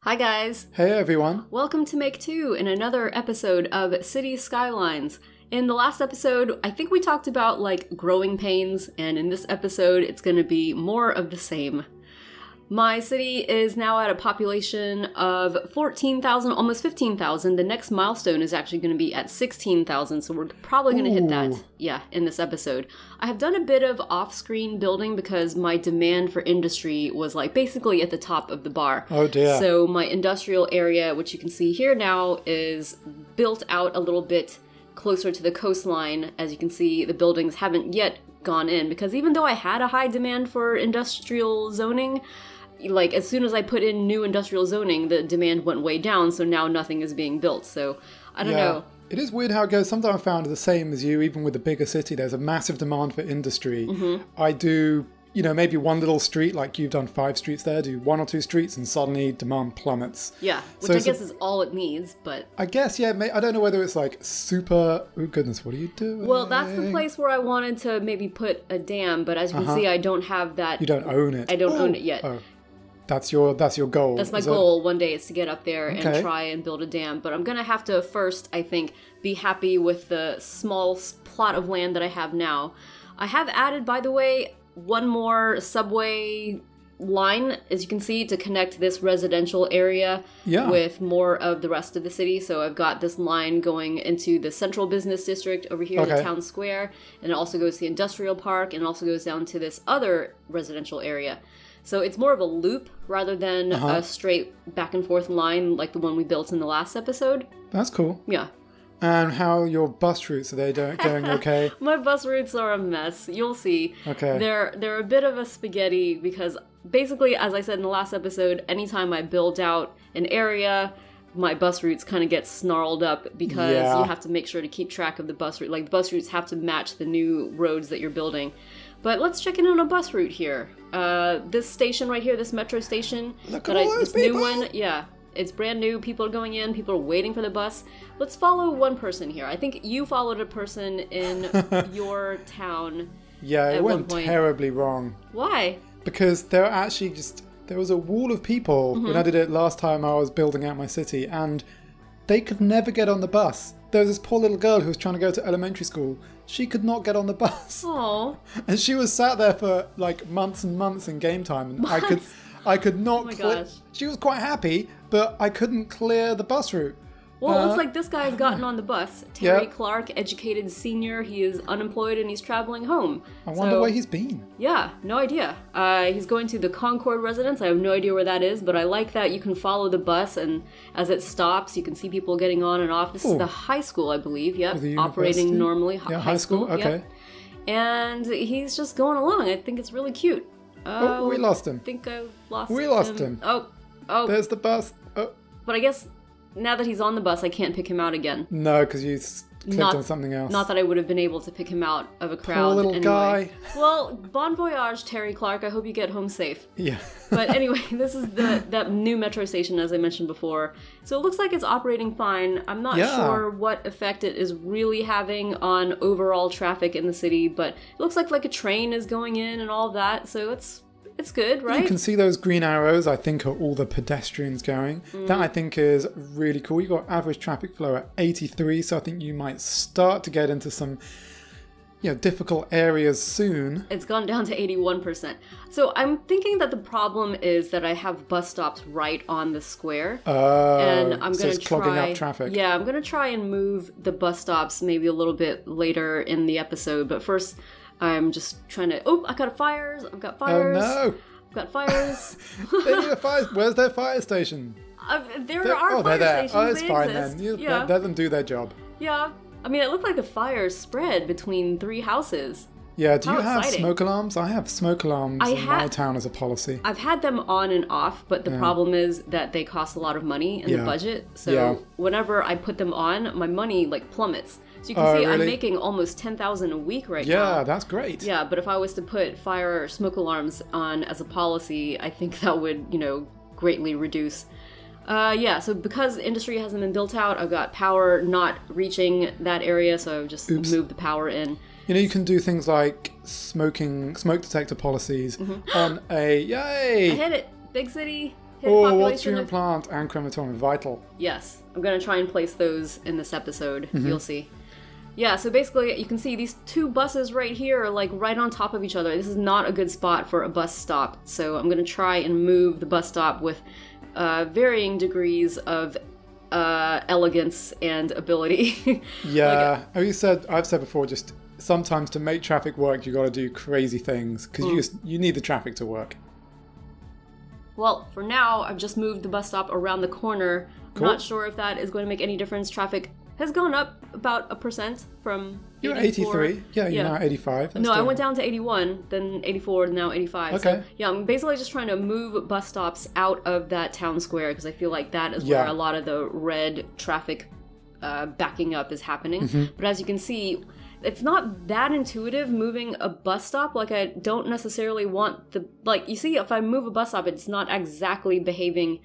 Hi guys! Hey everyone! Welcome to Make 2 in another episode of City Skylines. In the last episode, I think we talked about growing pains, and in this episode it's going to be more of the same. My city is now at a population of 14,000, almost 15,000. The next milestone is actually going to be at 16,000, so we're probably going to hit that, in this episode. I have done a bit of off-screen building because my demand for industry was basically at the top of the bar. Oh dear. So my industrial area, which you can see here now, is built out a little bit closer to the coastline. As you can see, the buildings haven't yet gone in because even though I had a high demand for industrial zoning, as soon as I put in new industrial zoning, the demand went way down, so now nothing is being built. So, I don't know. It is weird how it goes. Sometimes I found the same as you, even with the bigger city, there's a massive demand for industry. Mm-hmm. I do, maybe one little street, like you've done 5 streets there, do 1 or 2 streets, and suddenly demand plummets. Yeah, which I guess is all it needs, but... I guess, yeah, I don't know whether it's super... Oh goodness, what are you doing? Well, that's the place where I wanted to maybe put a dam, but as you can see, I don't have that... You don't own it. I don't own it yet. Oh. That's your goal. That's my goal one day, is to get up there and try and build a dam. But I'm going to have to first, I think, be happy with the small plot of land that I have now. I have added, by the way, one more subway line, as you can see, to connect this residential area with more of the rest of the city. So I've got this line going into the central business district over here, the town square, and it also goes to the industrial park, and it also goes down to this other residential area. So it's more of a loop rather than a straight back and forth line like the one we built in the last episode. That's cool. Yeah. And how are your bus routes? Are they going okay? My bus routes are a mess. You'll see. Okay. They're a bit of a spaghetti because basically, as I said in the last episode, anytime I build out an area, my bus routes kind of get snarled up because you have to make sure to keep track of the bus route. The bus routes have to match the new roads that you're building. But let's check in on a bus route here. This station right here, this metro station. Look at all those people! New one, it's brand new. People are going in. People are waiting for the bus. Let's follow one person here. I think you followed a person in your town. Yeah, it went terribly wrong. Why? Because there was a wall of people when I did it last time I was building out my city, and they could never get on the bus. There was this poor little girl who was trying to go to elementary school. She could not get on the bus. Oh. And she was sat there for months and months in game time, and I could not. Oh my gosh. She was quite happy, but I couldn't clear the bus route. Well, it looks like this guy has gotten on the bus. Terry Clark, educated senior. He is unemployed and he's traveling home. I wonder where he's been. Yeah, no idea. He's going to the Concord residence. I have no idea where that is, but I like that you can follow the bus, and as it stops, you can see people getting on and off. This is the high school, I believe. Yep, operating normally. Yeah, high school. Okay. Yep. And he's just going along. I think it's really cute. Oh, we lost him. I think I lost him. We lost him. Oh. There's the bus. Oh. But I guess now that he's on the bus, I can't pick him out again. No, because you clicked on something else. Not that I would have been able to pick him out of a crowd. Poor little anyway. guy. Well, bon voyage, Terry Clark. I hope you get home safe. Yeah. But anyway, this is that new metro station, as I mentioned before. So it looks like it's operating fine. I'm not sure what effect it is really having on overall traffic in the city, but it looks like a train is going in and all that. So it's good, right? You can see those green arrows, I think, are all the pedestrians going. That, I think, is really cool. You've got average traffic flow at 83, so I think you might start to get into some difficult areas soon. It's gone down to 81%. So I'm thinking that the problem is that I have bus stops right on the square. And I'm going to try clogging up traffic. Yeah, I'm going to try and move the bus stops maybe a little bit later in the episode, but first I'm just trying to... Oh, I got fires. I've got fires. Oh, no. I've got fires. They need a fire... Where's their fire station? There are fire stations. Oh, it's fine exist. then. Let them do their job. Yeah. I mean, it looked like the fires spread between 3 houses. Yeah, do you have smoke alarms? I have smoke alarms in my town as a policy. I've had them on and off, but the problem is that they cost a lot of money in the budget. So whenever I put them on, my money plummets. So you can see I'm making almost $10,000 a week right now. Yeah, that's great. Yeah, but if I was to put fire or smoke alarms on as a policy, I think that would, greatly reduce. So because industry hasn't been built out, I've got power not reaching that area, so I've just moved the power in. You can do things like smoke detector policies on a... Yay! I hit it! Big city. Oh, water treatment plant and crematorium, vital. Yes, I'm going to try and place those in this episode. You'll see. Yeah, so basically you can see these two buses right here are like right on top of each other. This is not a good spot for a bus stop. So I'm going to try and move the bus stop with varying degrees of elegance and ability. Yeah, I've said before, just sometimes to make traffic work, you got to do crazy things because you need the traffic to work. Well, for now, I've just moved the bus stop around the corner. Cool. I'm not sure if that is going to make any difference. Traffic has gone up about 1% from You're at 83. Yeah, you're now at 85. I went down to 81, then 84, now 85. Okay. So, yeah, I'm basically just trying to move bus stops out of that town square because I feel like that is where a lot of the red traffic backing up is happening. But as you can see, it's not that intuitive moving a bus stop. Like, I don't necessarily want you see, if I move a bus stop, it's not exactly behaving.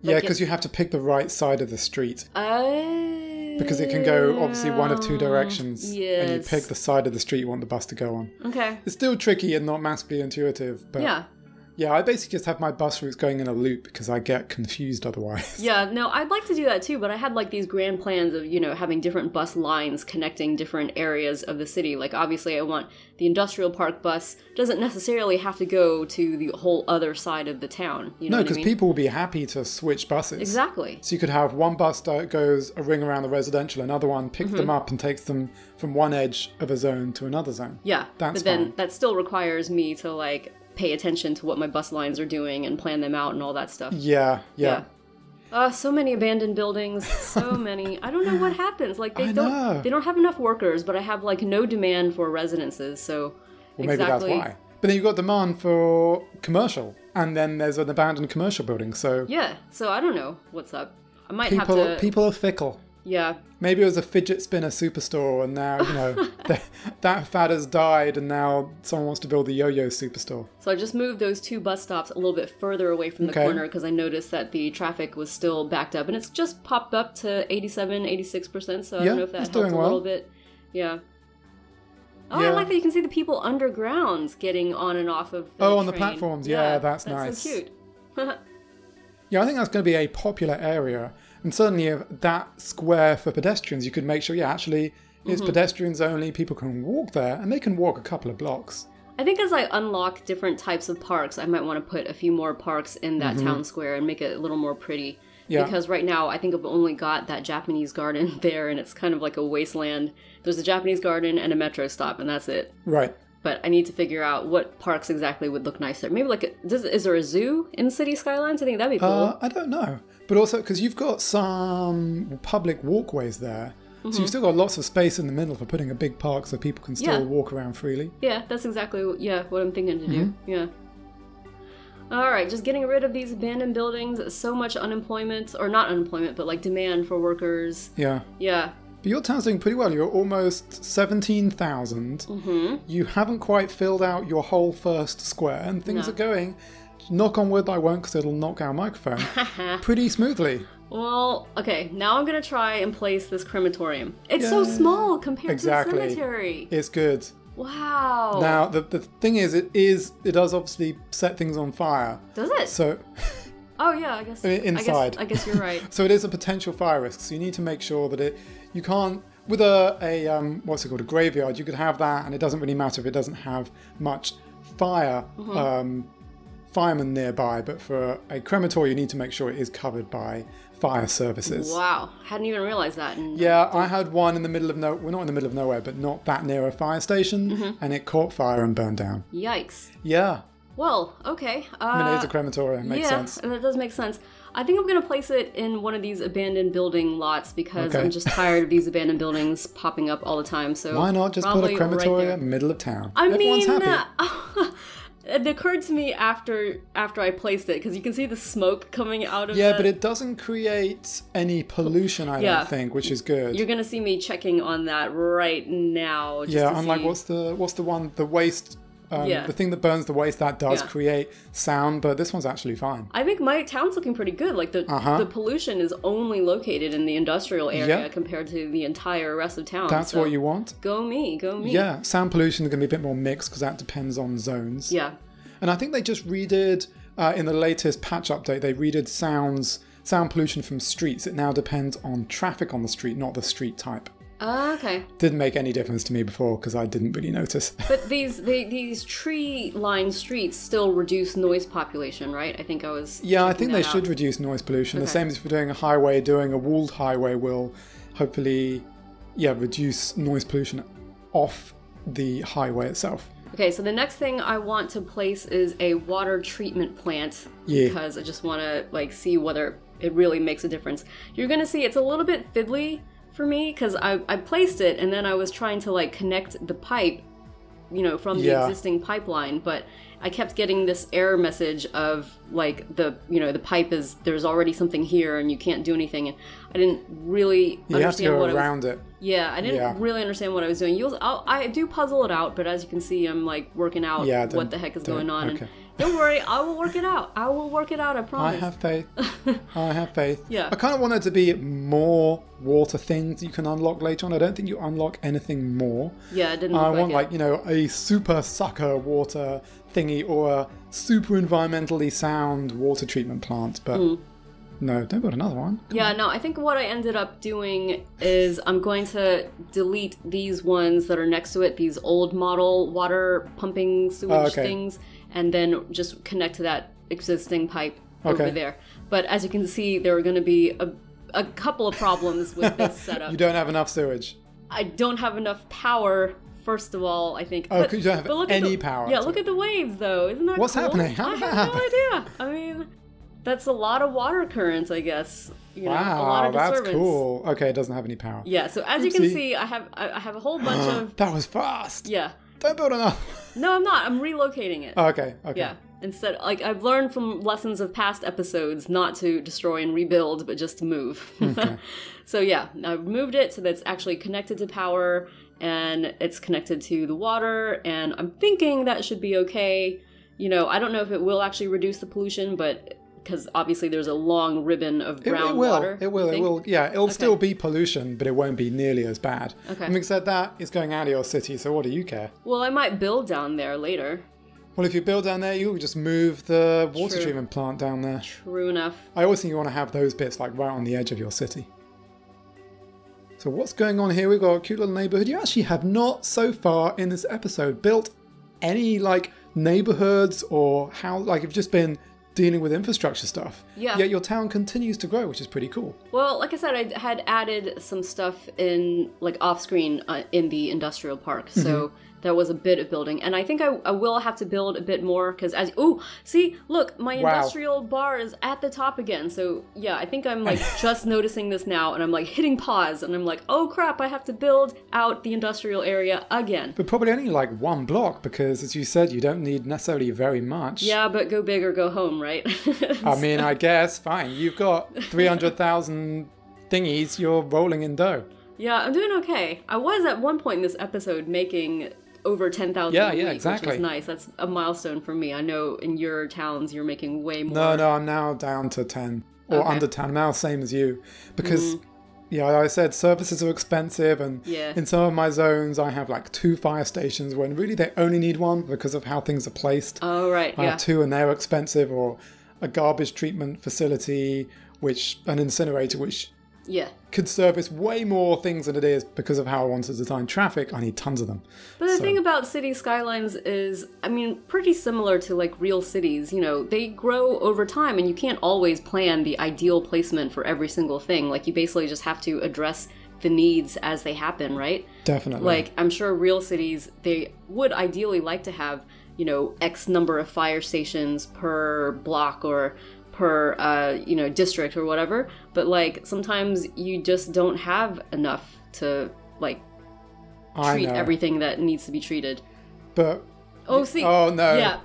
Yeah, because you have to pick the right side of the street. Because it can go, obviously, one of two directions. Yes. And you pick the side of the street you want the bus to go on. Okay. It's still tricky and not massively intuitive. But yeah, I basically just have my bus routes going in a loop because I get confused otherwise. Yeah, no, I'd like to do that too, but I had like these grand plans of, having different bus lines connecting different areas of the city. Like, obviously, I want the industrial park bus doesn't necessarily have to go to the whole other side of the town. No, because people will be happy to switch buses. Exactly. So you could have one bus that goes a ring around the residential, another one picks them up and takes them from one edge of a zone to another zone. Yeah, that's but then fine. That still requires me to like pay attention to what my bus lines are doing and plan them out and all that stuff. Yeah. So many abandoned buildings, so many. I don't know what happens. Like they don't have enough workers, but I have like no demand for residences. So maybe that's why. But then you've got demand for commercial, and then there's an abandoned commercial building. So yeah. So I don't know what's up. I might have to. People are fickle. Yeah. Maybe it was a fidget spinner superstore, and now, that fad has died, and now someone wants to build a yo-yo superstore. So I just moved those two bus stops a little bit further away from the corner because I noticed that the traffic was still backed up, and it's just popped up to 87, 86%, so I don't know if that helped a little bit. Yeah. Oh, I like that you can see the people underground getting on and off of the on train. the platforms. Yeah, that's nice. That's so cute. Yeah, I think that's going to be a popular area. And certainly if that square for pedestrians, you could make sure, actually, it's pedestrians only. People can walk there, and they can walk a couple of blocks. I think as I unlock different types of parks, I might want to put a few more parks in that town square and make it a little more pretty. Yeah. Because right now, I think I've only got that Japanese garden there, and it's kind of like a wasteland. There's a Japanese garden and a metro stop, and that's it. Right. But I need to figure out what parks exactly would look nice there. Maybe is there a zoo in City Skylines? I think that'd be cool. I don't know. But also, because you've got some public walkways there. So you've still got lots of space in the middle for putting a big park so people can still walk around freely. Yeah, that's exactly what I'm thinking to do. Yeah. Alright, just getting rid of these abandoned buildings. So much unemployment, or not unemployment, but like demand for workers. Yeah. Yeah. But your town's doing pretty well. You're almost 17,000. You haven't quite filled out your whole first square, and things are going, knock on wood I won't because it'll knock our microphone, pretty smoothly. Well, okay, now I'm going to try and place this crematorium. It's so small compared to the cemetery. It's good. Wow. Now, the thing is, it does obviously set things on fire. Does it? So... Oh, yeah, I guess. Inside. I guess you're right. So it is a potential fire risk. So you need to make sure that you can't, with a what's it called, a graveyard, you could have that, and it doesn't really matter if it doesn't have much firemen nearby. But for a crematorium, you need to make sure it is covered by fire services. Wow. Hadn't even realized that. Yeah, I had one in the middle of well, not in the middle of nowhere, but not that near a fire station, and it caught fire and burned down. Yikes. Yeah. Well, okay. I mean, it is a crematorium. Makes sense. Yeah, that does make sense. I think I'm going to place it in one of these abandoned building lots because I'm just tired of these abandoned buildings popping up all the time. So why not just put a crematorium middle of town? Everyone's happy. It occurred to me after I placed it because you can see the smoke coming out of it. Yeah, but it doesn't create any pollution, I don't think, which is good. You're going to see me checking on that right now. Just unlike what's the one, the waste... The thing that burns the waste, that does create sound, but this one's actually fine. I think my town's looking pretty good. Like the pollution is only located in the industrial area compared to the entire rest of town. That's what you want. Go me, go me. Yeah, sound pollution is going to be a bit more mixed because that depends on zones. Yeah. And I think they just redid in the latest patch update, they redid sound pollution from streets. It now depends on traffic on the street, not the street type. Okay. Didn't make any difference to me before because I didn't really notice. But these tree-lined streets still reduce noise population, right? I think I was. Yeah, I think they should reduce noise pollution. Okay. The same as if you're doing a highway, doing a walled highway will hopefully, reduce noise pollution off the highway itself. Okay, so the next thing I want to place is a water treatment plant because I just want to see whether it really makes a difference. You're going to see it's a little bit fiddly for me because I placed it and then I was trying to connect the pipe, from the existing pipeline, but I kept getting this error message of the pipe is, there's already something here and you can't do anything. And I didn't really understand what around it. Yeah, I didn't really understand what I was doing. I do puzzle it out, but as you can see, I'm working out what the heck is going on. Okay. And don't worry, I will work it out. I will work it out, I promise. I have faith. I have faith. Yeah. I kind of want there to be more water things you can unlock later on. I don't think you unlock anything more. Yeah, it didn't look I want a super sucker water thingy or a super environmentally sound water treatment plant, but no, don't build another one. Yeah, no, I think what I ended up doing is I'm going to delete these ones that are next to it, these old model water pumping sewage things, and then just connect to that existing pipe over there. But as you can see, there are going to be a couple of problems with this setup. You don't have enough sewage. I don't have enough power. First of all, I think. Oh, because you don't have any power. Yeah, look at the waves, though. Isn't that What's cool? happening? How did that happen? I have no idea. I mean, that's a lot of water currents, I guess. Wow, a lot of disturbance. That's cool. Okay, it doesn't have any power. Yeah, so as you can see, I have a whole bunch of... That was fast. Yeah. Don't build enough. No, I'm not. I'm relocating it. Oh, okay. Yeah. Instead, I've learned from lessons of past episodes not to destroy and rebuild, but just to move. Okay. So yeah, I've moved it so that it's actually connected to power and it's connected to the water, and I'm thinking that should be okay. I don't know if it will actually reduce the pollution, but because obviously there's a long ribbon of brown water. It will. Yeah, it'll still be pollution, but it won't be nearly as bad. Okay. Having said that, it's going out of your city, so what do you care? Well, I might build down there later. Well, if you build down there, you'll just move the water treatment plant down there. True enough. I always think you want to have those bits right on the edge of your city. So what's going on here? We've got a cute little neighborhood. You actually have not so far in this episode built any neighborhoods or you've just been dealing with infrastructure stuff. Yeah. Yet your town continues to grow, which is pretty cool. Well, like I said, I had added some stuff in off screen in the industrial park. So there was a bit of building, and I think I will have to build a bit more because see, look, my industrial bar is at the top again. So yeah, I think I'm just noticing this now, and I'm hitting pause, and I'm oh crap, I have to build out the industrial area again. But probably only one block because, as you said, you don't need necessarily very much. Yeah, but go big or go home, right? I mean, I guess fine. You've got 300,000 thingies. You're rolling in dough. Yeah, I'm doing okay. I was at one point in this episode making over 10,000 a week, exactly. Which is nice. That's a milestone for me. I know in your towns you're making way more. No, I'm now down to 10 or under 10. I'm now same as you because I said services are expensive, and in some of my zones I have 2 fire stations when really they only need 1 because of how things are placed. Oh right, I have 2 and they're expensive, or a garbage treatment facility, an incinerator, which could service way more things than it is because of how I want to design traffic. I need tons of them. But the thing about city skylines is, pretty similar to real cities. They grow over time, and you can't always plan the ideal placement for every single thing. You basically just have to address the needs as they happen, right? Definitely. I'm sure real cities, they would ideally like to have, X number of fire stations per block or per district or whatever, but sometimes you just don't have enough to treat everything that needs to be treated. But oh no, yeah.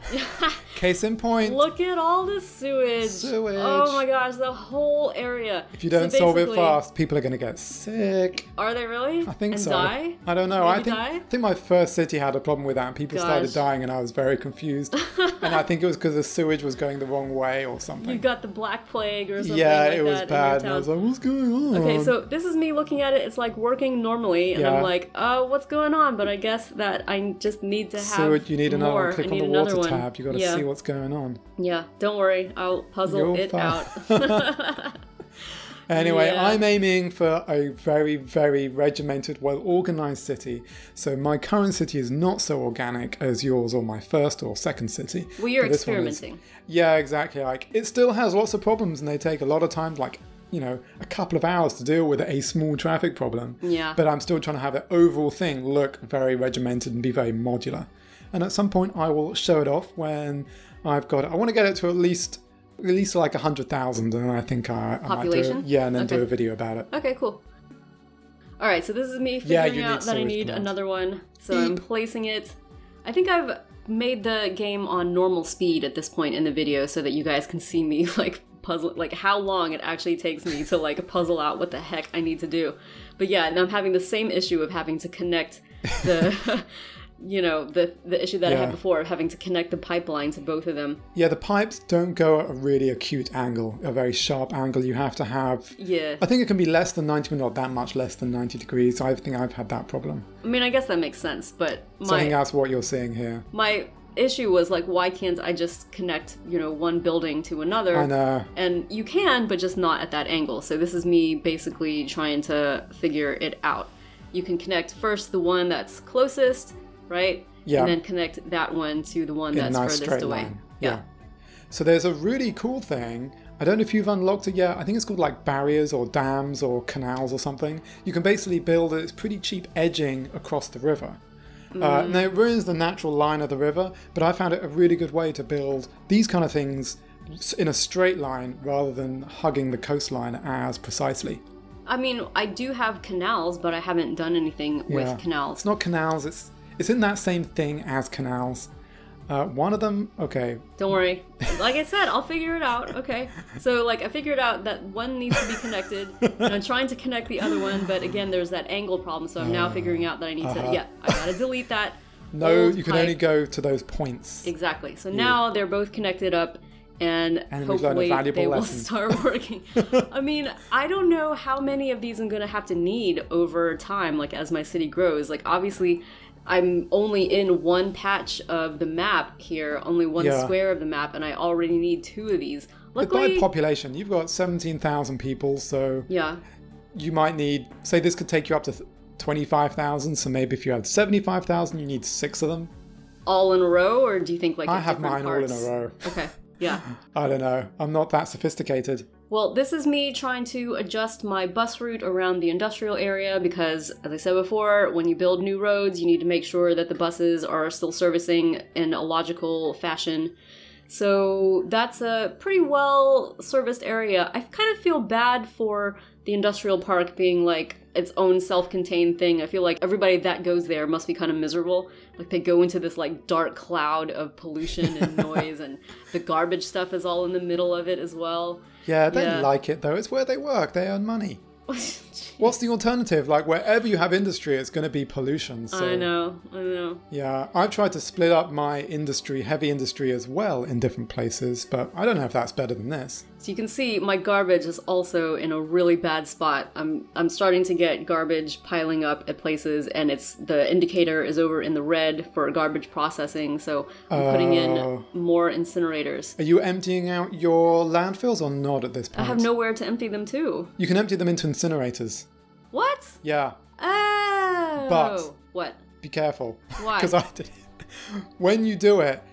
Case in point, look at all the sewage. Oh my gosh, the whole area. If you don't solve it fast, people are going to get sick. Are they really? I think so. Die? I don't know. I think my first city had a problem with that, and people started dying, and I was very confused. And I think it was because the sewage was going the wrong way or something. You got the Black Plague or something. Yeah, it was bad. And I was what's going on? Okay, so this is me looking at it. It's working normally, and I'm what's going on? But I guess that I just need to have sewage. You need another one. Click on the water tab. You got a what's going on. Yeah, don't worry. I'll puzzle it out. Anyway, yeah. I'm aiming for a very, very regimented, well-organized city. So my current city is not so organic as yours or my first or second city. Well, you're experimenting. Yeah, exactly. Like, it still has lots of problems, and they take a lot of time, like, you know, a couple of hours to deal with a small traffic problem. Yeah. But I'm still trying to have the overall thing look very regimented and be very modular. And at some point, I will show it off when I've got it. I want to get it to at least like 100,000, and I think I might do it. Yeah, and then do a video about it. Okay, cool. All right, so this is me figuring out that I need another one. So I'm placing it. I think I've made the game on normal speed at this point in the video so that you guys can see me like puzzle, like how long it actually takes me to like puzzle out what the heck I need to do. But yeah, and I'm having the same issue of having to connect the you know, the issue that I had before of having to connect the pipeline to both of them. Yeah, the pipes don't go at a really acute angle, a very sharp angle. You have to have... Yeah. I think it can be less than 90, but not that much less than 90 degrees. I think I've had that problem. I mean, I guess that makes sense, but So I think that's what you're seeing here. My issue was like, why can't I just connect, you know, one building to another? I know. And you can, but just not at that angle. So this is me basically trying to figure it out. You can connect first the one that's closest, right? Yeah. And then connect that one to the one that's furthest away. Line. Yeah. So there's a really cool thing. I don't know if you've unlocked it yet. I think it's called like barriers or dams or canals or something. You can basically build it's pretty cheap edging across the river. Now it ruins the natural line of the river, but I found it a really good way to build these kind of things in a straight line rather than hugging the coastline as precisely. I mean, I do have canals, but I haven't done anything with canals. It's not canals, it's in that same thing as canals. One of them, okay. Don't worry. Like I said, I'll figure it out. Okay. So, like, I figured out that one needs to be connected, and I'm trying to connect the other one, but again, there's that angle problem, so I'm now figuring out that I need to, I gotta delete that. No, you can only go to those points. Exactly. So now they're both connected up, and hopefully they will start working. I mean, I don't know how many of these I'm gonna have to need over time, like, as my city grows. Like, obviously, I'm only in one patch of the map here, only one square of the map, and I already need 2 of these. Luckily, by population, you've got 17,000 people, so you might need, say this could take you up to 25,000, so maybe if you had 75,000, you need 6 of them. All in a row, or do you think like I have mine parts? all in a row. Okay, yeah. I don't know. I'm not that sophisticated. Well, this is me trying to adjust my bus route around the industrial area because, as I said before, when you build new roads, you need to make sure that the buses are still servicing in a logical fashion. So that's a pretty well-serviced area. I kind of feel bad for the industrial park being like its own self-contained thing. I feel like everybody that goes there must be kind of miserable. Like they go into this like dark cloud of pollution and noise, and the garbage stuff is all in the middle of it as well. Yeah, they like it though. It's where they work. They earn money. What's the alternative? Like wherever you have industry, it's going to be pollution. So, I know. Yeah, I've tried to split up my industry, heavy industry as well in different places, but I don't know if that's better than this. So you can see my garbage is also in a really bad spot. I'm starting to get garbage piling up at places, and the indicator is over in the red for garbage processing, so I'm putting in more incinerators. Are you emptying out your landfills or not at this point? I have nowhere to empty them to. You can empty them into incinerators. What? Yeah. Oh. But what? Be careful. Why? Because I did it. When you do it,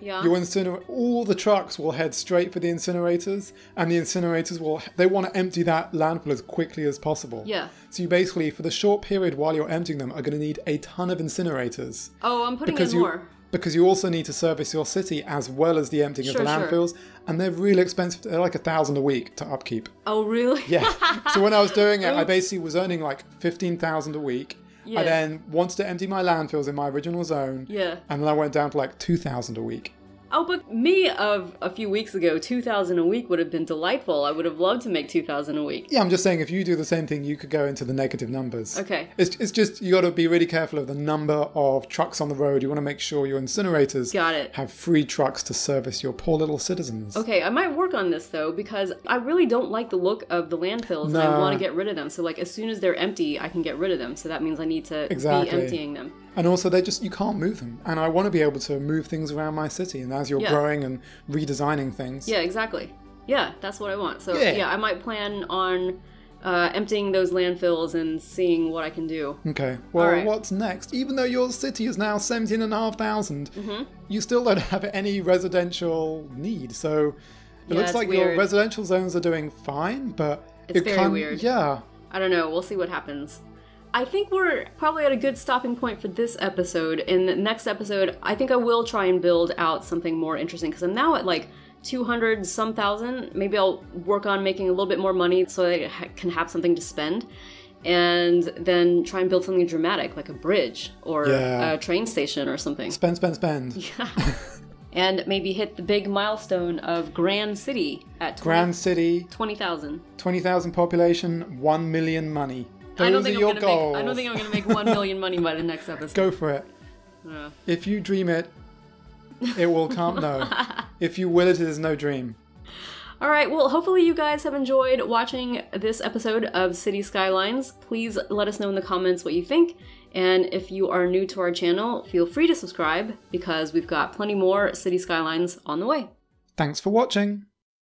all the trucks will head straight for the incinerators, and the incinerators they want to empty that landfill as quickly as possible. Yeah. So you basically, for the short period while you're emptying them, are going to need a ton of incinerators. Oh, I'm putting in more. Because you also need to service your city as well as the emptying of the landfills, and they're really expensive. They're like $1,000 a week to upkeep. Oh, really? Yeah. So when I was doing it, I basically was earning like $15,000 a week. Yeah. I then wanted to empty my landfills in my original zone. Yeah. And then I went down to like $2,000 a week. Oh, but me of a few weeks ago, $2,000 a week would have been delightful. I would have loved to make $2,000 a week. Yeah, I'm just saying if you do the same thing, you could go into the negative numbers. Okay. It's just, you got to be really careful of the number of trucks on the road. You want to make sure your incinerators have free trucks to service your poor little citizens. Okay, I might work on this though, because I really don't like the look of the landfills and I want to get rid of them. So like as soon as they're empty, I can get rid of them. So that means I need to be emptying them. And also, you can't move them. And I want to be able to move things around my city. And as you're growing and redesigning things. Yeah, exactly. Yeah, that's what I want. So yeah I might plan on emptying those landfills and seeing what I can do. Okay, well, what's next? Even though your city is now 17,500, you still don't have any residential need. So it looks like your residential zones are doing fine, but it's very weird. Yeah. I don't know. We'll see what happens. I think we're probably at a good stopping point for this episode. In the next episode, I think I will try and build out something more interesting, because I'm now at like 200 some thousand. Maybe I'll work on making a little bit more money so that I can have something to spend, and then try and build something dramatic like a bridge or a train station or something. Spend. Yeah. And maybe hit the big milestone of Grand City at 20,000. 20,000 population, 1 million money. Those I don't think are goals. I don't think I'm gonna make 1 million money by the next episode. Go for it. If you dream it, it will come. No. If you will it is no dream. All right, well, hopefully you guys have enjoyed watching this episode of City Skylines. Please let us know in the comments what you think. And if you are new to our channel, feel free to subscribe, because we've got plenty more City Skylines on the way. Thanks for watching.